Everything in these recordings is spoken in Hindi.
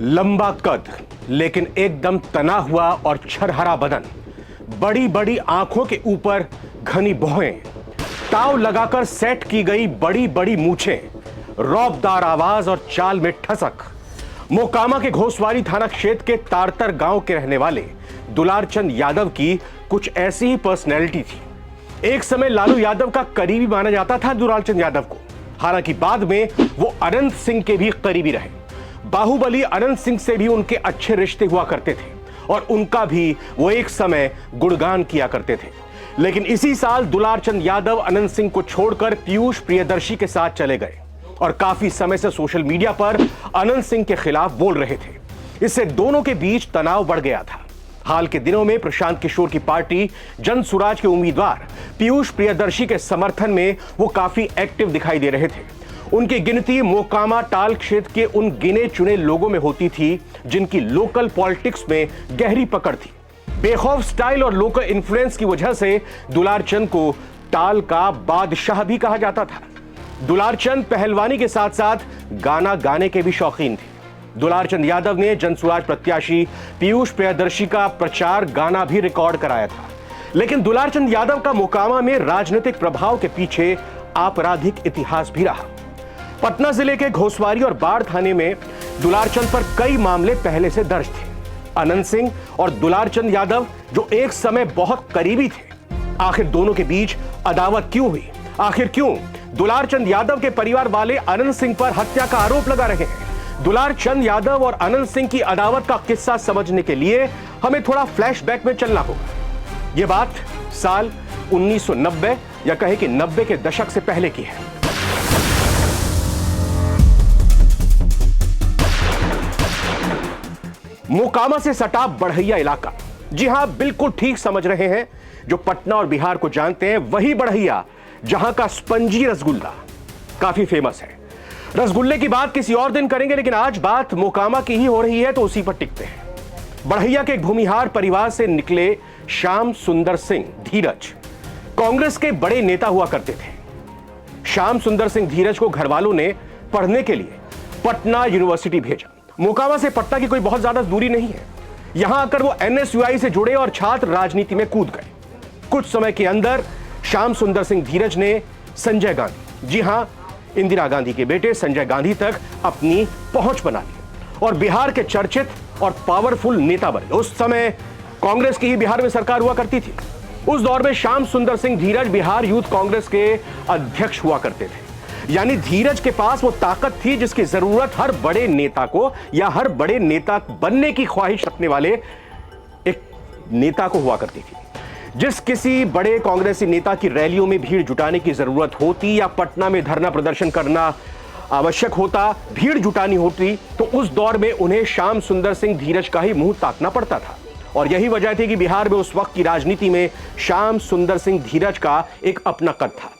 लंबा कद लेकिन एकदम तना हुआ और छरहरा बदन, बड़ी बड़ी आंखों के ऊपर घनी भौहें, ताव लगाकर सेट की गई बड़ी बड़ी मूछें, रौबदार आवाज और चाल में ठसक। मोकामा के घोसवारी थाना क्षेत्र के तारतर गांव के रहने वाले दुलारचंद यादव की कुछ ऐसी ही पर्सनैलिटी थी। एक समय लालू यादव का करीबी माना जाता था दुलारचंद यादव को। हालांकि बाद में वो अनंत सिंह के भी करीबी रहे। बाहुबली अनंत सिंह से भी उनके अच्छे रिश्ते हुआ करते थे और उनका भी वो एक समय गुणगान किया करते थे। लेकिन इसी साल दुलारचंद यादव अनंत सिंह को छोड़कर पीयूष प्रियदर्शी के साथ चले गए और काफी समय से सोशल मीडिया पर अनंत सिंह के खिलाफ बोल रहे थे। इससे दोनों के बीच तनाव बढ़ गया था। हाल के दिनों में प्रशांत किशोर की पार्टी जन सुराज के उम्मीदवार पीयूष प्रियदर्शी के समर्थन में वो काफी एक्टिव दिखाई दे रहे थे। उनकी गिनती मोकामा टाल क्षेत्र के उन गिने चुने लोगों में होती थी जिनकी लोकल पॉलिटिक्स में गहरी पकड़ थी। बेखौफ स्टाइल और लोकल इन्फ्लुएंस की वजह से दुलारचंद को टाल का बादशाह भी कहा जाता था। दुलारचंद पहलवानी के साथ साथ गाना गाने के भी शौकीन थे। दुलारचंद यादव ने जनसुराज प्रत्याशी पीयूष प्रियदर्शी का प्रचार गाना भी रिकॉर्ड कराया था। लेकिन दुलारचंद यादव का मोकामा में राजनीतिक प्रभाव के पीछे आपराधिक इतिहास भी रहा। पटना जिले के घोसवारी और बाढ़ थाने में दुलारचंद पर कई मामले पहले से दर्ज थे। अनंत सिंह और दुलारचंद यादव जो एक समय बहुत करीबी थे, आखिर दोनों के बीच अदावत क्यों हुई? आखिर क्यों दुलारचंद यादव के परिवार वाले अनंत सिंह पर हत्या का आरोप लगा रहे हैं? दुलारचंद यादव और अनंत सिंह की अदावत का किस्सा समझने के लिए हमें थोड़ा फ्लैशबैक में चलना होगा। यह बात साल 1990 या कहे कि 90 के दशक से पहले की है। मोकामा से सटा बढ़ैया इलाका। जी हां, बिल्कुल ठीक समझ रहे हैं। जो पटना और बिहार को जानते हैं वही बढ़ैया जहां का स्पंजी रसगुल्ला काफी फेमस है। रसगुल्ले की बात किसी और दिन करेंगे, लेकिन आज बात मोकामा की ही हो रही है तो उसी पर टिकते हैं। बढ़ैया के एक भूमिहार परिवार से निकले श्याम सुंदर सिंह धीरज कांग्रेस के बड़े नेता हुआ करते थे। श्याम सुंदर सिंह धीरज को घरवालों ने पढ़ने के लिए पटना यूनिवर्सिटी भेजा। मोकामा से पटना की कोई बहुत ज्यादा दूरी नहीं है। यहां आकर वो एनएसयूआई से जुड़े और छात्र राजनीति में कूद गए। कुछ समय के अंदर श्याम सुंदर सिंह धीरज ने संजय गांधी, जी हां, इंदिरा गांधी के बेटे संजय गांधी तक अपनी पहुंच बना ली और बिहार के चर्चित और पावरफुल नेता बने। उस समय कांग्रेस की ही बिहार में सरकार हुआ करती थी। उस दौर में श्याम सुंदर सिंह धीरज बिहार यूथ कांग्रेस के अध्यक्ष हुआ करते थे। यानी धीरज के पास वो ताकत थी जिसकी जरूरत हर बड़े नेता को या हर बड़े नेता बनने की ख्वाहिश रखने वाले एक नेता को हुआ करती थी। जिस किसी बड़े कांग्रेसी नेता की रैलियों में भीड़ जुटाने की जरूरत होती या पटना में धरना प्रदर्शन करना आवश्यक होता, भीड़ जुटानी होती, तो उस दौर में उन्हें श्याम सुंदर सिंह धीरज का ही मुंह ताकना पड़ता था। और यही वजह थी कि बिहार में उस वक्त की राजनीति में श्याम सुंदर सिंह धीरज का एक अपना कद था।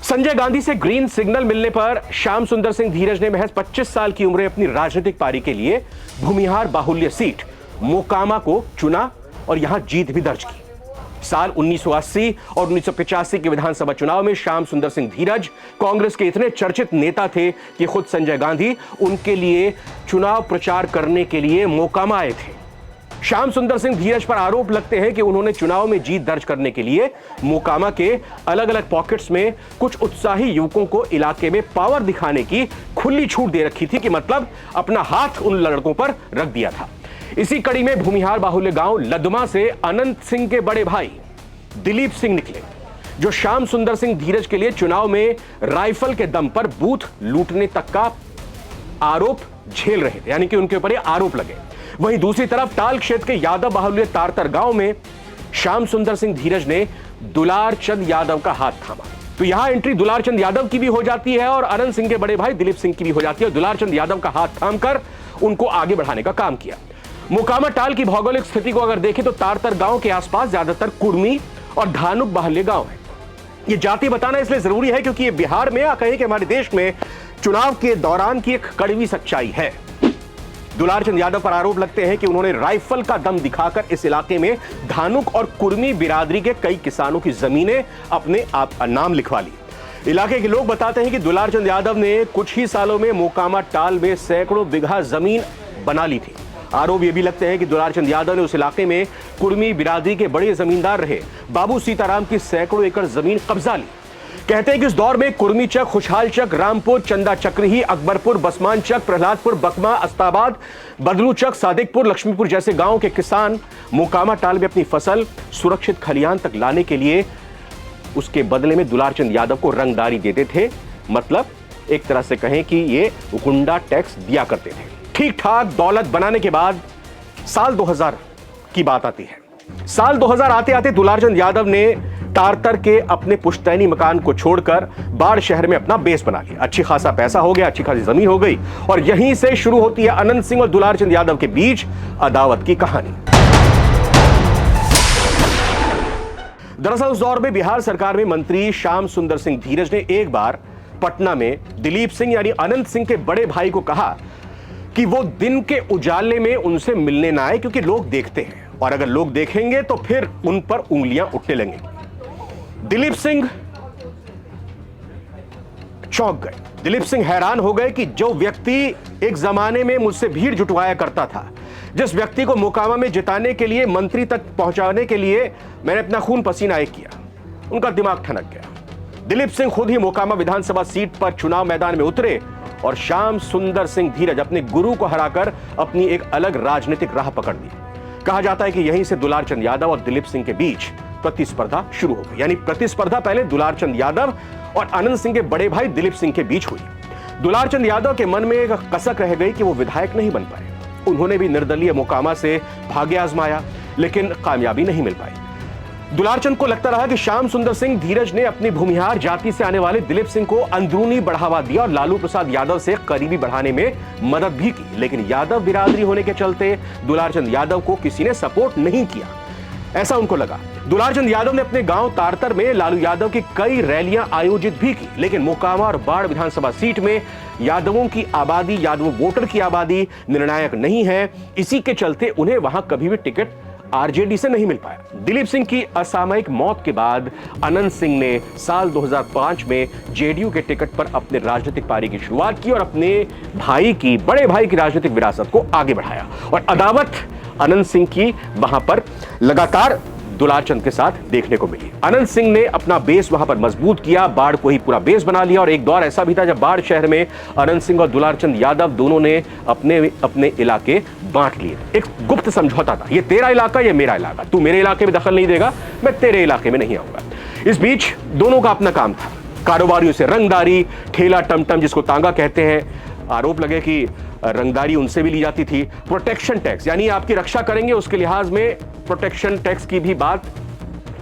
संजय गांधी से ग्रीन सिग्नल मिलने पर श्याम सुंदर सिंह धीरज ने महज 25 साल की उम्र अपनी राजनीतिक पारी के लिए भूमिहार बाहुल्य सीट मोकामा को चुना और यहां जीत भी दर्ज की। साल 1980 और 1985 के विधानसभा चुनाव में श्याम सुंदर सिंह धीरज कांग्रेस के इतने चर्चित नेता थे कि खुद संजय गांधी उनके लिए चुनाव प्रचार करने के लिए मोकामा आए थे। श्याम सुंदर सिंह धीरज पर आरोप लगते हैं कि उन्होंने चुनाव में जीत दर्ज करने के लिए मोकामा के अलग अलग पॉकेट्स में कुछ उत्साही युवकों को इलाके में पावर दिखाने की खुली छूट दे रखी थी, कि मतलब अपना हाथ उन लड़कों पर रख दिया था। इसी कड़ी में भूमिहार बाहुल्य गांव लदमा से अनंत सिंह के बड़े भाई दिलीप सिंह निकले, जो श्याम सुंदर सिंह धीरज के लिए चुनाव में राइफल के दम पर बूथ लूटने तक का आरोप झेल रहे थे, यानी कि उनके ऊपर आरोप लगे। वहीं दूसरी तरफ टाल क्षेत्र के यादव बाहुल्य तारतर गांव में श्याम सुंदर सिंह धीरज ने दुलारचंद यादव का हाथ थामा। तो यहां एंट्री दुलारचंद यादव की भी हो जाती है और अनंत सिंह के बड़े भाई दिलीप सिंह की भी हो जाती है। दुलारचंद यादव का हाथ थामकर उनको आगे बढ़ाने का काम किया। मोकामा टाल की भौगोलिक स्थिति को अगर देखें तो तारतर गांव के आसपास ज्यादातर कुर्मी और धानुक बाहुल्य गांव है। ये जाति बताना इसलिए जरूरी है क्योंकि ये बिहार में या कहें कि हमारे देश में चुनाव के दौरान की एक कड़वी सच्चाई है। दुलारचंद यादव पर आरोप लगते हैं कि उन्होंने राइफल का दम दिखाकर इस इलाके में धानुक और कुर्मी बिरादरी के कई किसानों की जमीनें अपने नाम लिखवा ली। इलाके के लोग बताते हैं कि दुलारचंद यादव ने कुछ ही सालों में मोकामा टाल में सैकड़ों बीघा जमीन बना ली थी। आरोप ये भी लगते हैं कि दुलारचंद यादव ने उस इलाके में कुर्मी बिरादरी के बड़े जमींदार रहे बाबू सीताराम की सैकड़ों एकड़ जमीन कब्जा ली। कहते हैं कि इस दौर में कुर्मी चक, खुशहाल चक, रामपुर, चंदा चक्रही, अकबरपुर, बसमान चक, प्रहलादपुर, बकमा, अस्ताबाद, बदलू चक, सादिकपुर, लक्ष्मीपुर जैसे गांवों के किसान मोकामा टाल में अपनी फसल सुरक्षित खलिहान तक लाने के लिए उसके बदले में दुलारचंद यादव को रंगदारी देते थे। मतलब एक तरह से कहें कि ये गुंडा टैक्स दिया करते थे। ठीक ठाक दौलत बनाने के बाद साल 2000 की बात आती है। साल 2000 आते आते दुलारचंद यादव ने तारतर के अपने पुश्तैनी मकान को छोड़कर बाढ़ शहर में अपना बेस बना लिया। अच्छी खासा पैसा हो गया, अच्छी खासी जमीन हो गई और यहीं से शुरू होती है अनंत सिंह और दुलारचंद यादव के बीच अदावत की कहानी। दरअसल उस दौर में बिहार सरकार में मंत्री श्याम सुंदर सिंह धीरज ने एक बार पटना में दिलीप सिंह यानी अनंत सिंह के बड़े भाई को कहा कि वो दिन के उजाले में उनसे मिलने ना आए, क्योंकि लोग देखते हैं और अगर लोग देखेंगे तो फिर उन पर उंगलियां उठने लगेंगी। दिलीप सिंह चौंक गए। दिलीप सिंह हैरान हो गए कि जो व्यक्ति एक जमाने में मुझसे भीड़ जुटवाया करता था, जिस व्यक्ति को मोकामा में जिताने के लिए, मंत्री तक पहुंचाने के लिए मैंने अपना खून पसीना एक किया, उनका दिमाग ठनक गया। दिलीप सिंह खुद ही मोकामा विधानसभा सीट पर चुनाव मैदान में उतरे और श्याम सुंदर सिंह धीरज अपने गुरु को हराकर अपनी एक अलग राजनीतिक राह पकड़ ली। कहा जाता है कि यहीं से दुलारचंद यादव और दिलीप सिंह के बीच प्रतिस्पर्धा शुरू हो गई। यानी प्रतिस्पर्धा पहले दुलारचंद यादव और अनंत सिंह के बड़े भाई दिलीप सिंह के बीच हुई। दुलारचंद यादव के मन में एक कसक रह गई कि वो विधायक नहीं बन पाए। उन्होंने भी निर्दलीय मोकामा से भाग्य आजमाया, लेकिन कामयाबी नहीं मिल पाई। दुलारचंद को लगता रहा कि श्याम सुंदर सिंह धीरज ने अपनी भूमिहार जाति से आने वाले दिलीप सिंह को अंदरूनी बढ़ावा दिया और लालू प्रसाद यादव से करीबी बढ़ाने में मदद भी की, लेकिन यादव बिरादरी होने के चलते दुलारचंद यादव को किसी ने सपोर्ट नहीं किया, ऐसा उनको लगा। दुलारचंद यादव ने अपने गांव तारतर में लालू यादव की कई रैलियां आयोजित भी की, लेकिन मोकामा और बाढ़ विधानसभा सीट में यादवों की आबादी, यादव वोटर की आबादी निर्णायक नहीं है। इसी के चलते उन्हें वहां कभी भी टिकट आरजेडी से नहीं मिल पाया। दिलीप सिंह की असामयिक मौत के बाद अनंत सिंह ने साल 2005 में जेडीयू के टिकट पर अपने राजनीतिक पारी की शुरुआत की और अपने भाई की, बड़े भाई की राजनीतिक विरासत को आगे बढ़ाया और अदावत अनंत सिंह की वहां पर लगातार दुलारचंद के साथ देखने को मिली। अनंत सिंह ने अपना बेस वहां पर मजबूत किया, बाढ़ को ही पूरा बेस बना लिया और एक दौर ऐसा भी था जब बाढ़ शहर में अनंत सिंह और दुलारचंद यादव दोनों ने अपने अपने इलाके बांट लिए। एक गुप्त समझौता था, ये तेरा इलाका, ये मेरा इलाका, तू मेरे इलाके में दखल नहीं देगा, मैं तेरे इलाके में नहीं आऊंगा। इस बीच दोनों का अपना काम था, कारोबारियों से रंगदारी, ठेला टमटम जिसको तांगा कहते हैं। आरोप लगे कि रंगदारी उनसे भी ली जाती थी। प्रोटेक्शन टैक्स यानी आपकी रक्षा करेंगे, उसके लिहाज में प्रोटेक्शन टैक्स की भी बात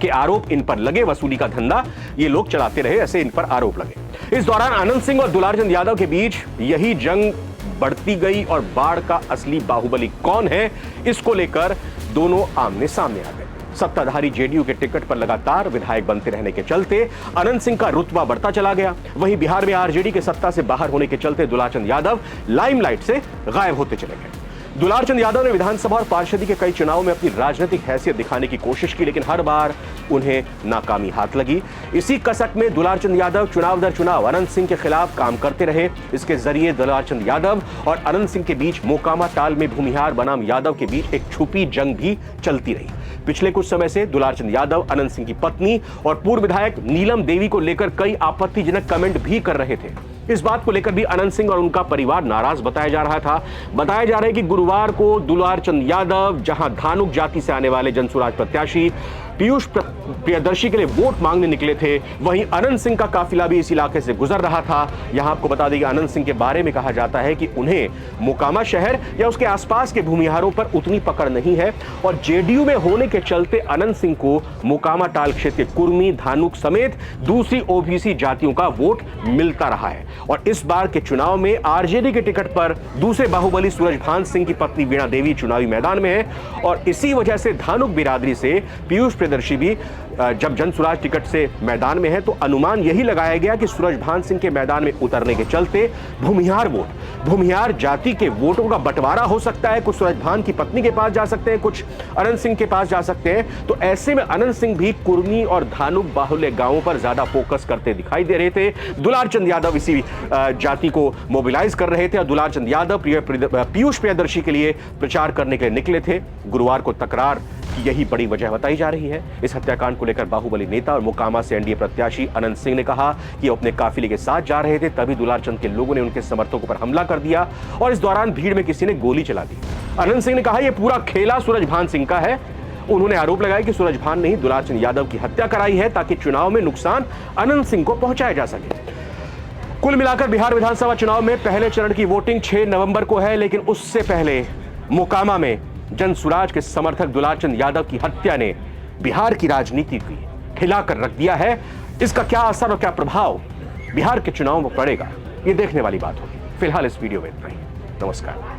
के आरोप इन पर लगे। वसूली का धंधा ये लोग चलाते रहे, ऐसे इन पर आरोप लगे। इस दौरान अनंत सिंह और दुलारचंद यादव के बीच यही जंग बढ़ती गई और बाढ़ का असली बाहुबली कौन है, इसको लेकर दोनों आमने सामने आ गए। सत्ताधारी जेडीयू के टिकट पर लगातार विधायक बनते रहने के चलते अनंत सिंह का रुतबा बढ़ता चला गया। वहीं बिहार में आरजेडी के सत्ता से बाहर होने के चलते दुलारचंद यादव लाइमलाइट से गायब होते चले गए। दुलारचंद यादव ने विधानसभा और पार्षदी के कई चुनावों में अपनी राजनीतिक हैसियत दिखाने की कोशिश की, लेकिन हर बार उन्हें नाकामी हाथ लगी। इसी कसक में दुलारचंद यादव चुनाव दर चुनाव अनंत सिंह के खिलाफ काम करते रहे। इसके जरिए दुलारचंद यादव और अनंत सिंह के बीच मोकामा टाल में भूमिहार बनाम यादव के बीच एक छुपी जंग भी चलती रही। पिछले कुछ समय से दुलारचंद यादव अनंत सिंह की पत्नी और पूर्व विधायक नीलम देवी को लेकर कई आपत्तिजनक कमेंट भी कर रहे थे। इस बात को लेकर भी अनंत सिंह और उनका परिवार नाराज बताया जा रहा था। बताया जा रहा है कि गुरुवार को दुलारचंद यादव जहां धानुक जाति से आने वाले जनसुराज प्रत्याशी पीयूष प्रियदर्शी के लिए वोट मांगने निकले थे, वहीं अनंत सिंह का काफिला भी इस इलाके से गुजर रहा था। यहां आपको बता दें कि अनंत सिंह के बारे में कहा जाता है कि उन्हें मोकामा शहर या उसके आसपास के भूमिहारों पर उतनी पकड़ नहीं है और जेडीयू में होने के चलते अनंत सिंह को मोकामा टाल क्षेत्र के कुर्मी, धानुक समेत दूसरी ओबीसी जातियों का वोट मिलता रहा है। और इस बार के चुनाव में आरजेडी के टिकट पर दूसरे बाहुबली सूरजभान सिंह की पत्नी वीणा देवी चुनावी मैदान में है और इसी वजह से धानुक बिरादरी से पीयूष प्रियदर्शी भी जब जनसुराज टिकट से मैदान में है तो अनुमान यही लगाया गया कि सूरजभान सिंह के मैदान में उतरने के चलते भूमिहार जाति के वोटों का बंटवारा हो सकता है। कुछ सूरजभान की पत्नी के पास जा सकते हैं, कुछ अनंत सिंह के पास जा सकते हैं। तो ऐसे में अनंत सिंह भी कुर्मी और धानुक बाहुल्य गांवों पर ज्यादा फोकस करते दिखाई दे रहे थे। दुलार चंद यादव इसी जाति को मोबिलाइज कर रहे थे और दुलार चंद यादव पीयूष प्रियदर्शी के लिए प्रचार करने के लिए निकले थे। गुरुवार को तकरार की यही बड़ी वजह बताई जा रही है। इस हत्याकांड को लेकर बाहुबली नेता और मोकामा से एनडीए प्रत्याशी अनंत सिंह ने कहा कि अपने काफिले के साथ जा रहे थे, तभी दुलार चंद के लोगों ने उनके समर्थकों पर हमला कर दिया और इस दौरान भीड़ में किसी ने गोली चला दी। अनंत सिंह ने कहा यह पूरा खेला सूरजभान सिंह का है। उन्होंने आरोप लगाया कि सूरजभान ने ही दुलार चंद यादव की हत्या कराई है ताकि चुनाव में नुकसान अनंत सिंह को पहुंचाया जा सके। कुल मिलाकर बिहार विधानसभा चुनाव में पहले चरण की वोटिंग 6 नवंबर को है, लेकिन उससे पहले मोकामा में जनसुराज के समर्थक दुलार चंद यादव की हत्या ने बिहार की राजनीति को हिलाकर रख दिया है। इसका क्या असर और क्या प्रभाव बिहार के चुनाव में पड़ेगा, ये देखने वाली बात होगी। फिलहाल इस वीडियो में इतना ही। नमस्कार।